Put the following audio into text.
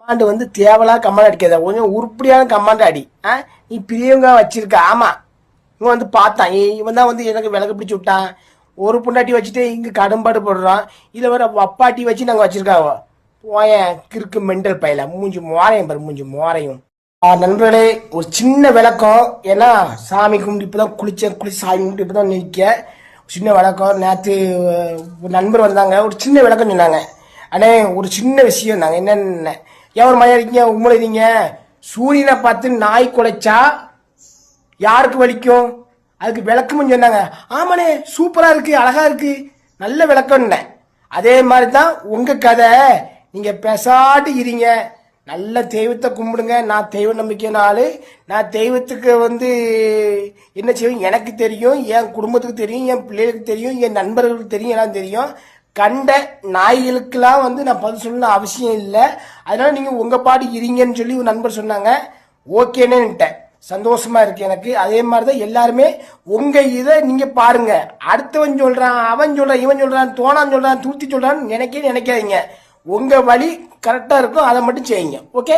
Command வந்து Devala command அடிக்காத, கொஞ்சம் உருப்படியான கமாண்ட் அடி. நீ பிரியங்கா வச்சிருக்க, ஆமா. இவன் வந்து பார்த்தான், இவன் தான் வந்து எனக்கு விளக்கு பிடிச்சி விட்டான். ஒரு பொண்டாட்டி வச்சுட்டு இங்க கடும்பாடு போடுறான். இதில் வர அப்பாட்டி வச்சு நாங்கள் வச்சிருக்காவோ. போயன் கிறுக்கு மெண்டல் பையில மூஞ்சி மோரையும் பாரு, மூஞ்சி மோரையும். நண்பர்களே, ஒரு சின்ன விளக்கம். ஏன்னா சாமி கும்பிட்டு இப்பதான் குளிச்சு சாமி கும்பிட்டு இப்பதான் நிற்க. சின்ன விளக்கம். நேற்று ஒரு நண்பர் வந்தாங்க, ஒரு சின்ன விளக்கம் சொன்னாங்க. அண்ணே ஒரு சின்ன விஷயம் நாங்கள் என்னென்ன ஏன் ஒரு மழையா இருக்கீங்க உம்மளைங்க, சூரியனை பார்த்து நாய் குலைச்சா யாருக்கு வலிக்கும்? அதுக்கு விளக்கமும் சொன்னாங்க. ஆமாண்ணே, சூப்பரா இருக்கு, அழகா இருக்கு, நல்ல விளக்கம்னே. அதே மாதிரி தான் உங்க கதை. நீங்க பெசாட்டு இருங்க, நல்ல தெய்வத்தை கும்பிடுங்க. நான் தெய்வ நம்பிக்கையான ஆளு. நான் தெய்வத்துக்கு வந்து என்ன செய்வேன் எனக்கு தெரியும், என் குடும்பத்துக்கு தெரியும், என் பிள்ளைகளுக்கு தெரியும், என் நண்பர்களுக்கு தெரியும், எல்லாம் தெரியும். கண்ட நாய்களுக்கெல்லாம் வந்து நான் பதில் சொல்லணும் அவசியம் இல்லை. அதனால நீங்க உங்க பாடு இருங்கன்னு சொல்லி ஒரு நண்பர் சொன்னாங்க. ஓகேன்னுட்டேன். சந்தோஷமா இருக்கு எனக்கு. அதே மாதிரிதான் எல்லாருமே உங்க இதை நீங்க பாருங்க. அடுத்தவன் சொல்றான், அவன் சொல்றான், இவன் சொல்றான், தோணான் சொல்றான், தூத்தி சொல்றான் நினைக்காதீங்க. உங்க வழி கரெக்டா இருக்கும், அதை மட்டும் செய்யுங்க. ஓகே.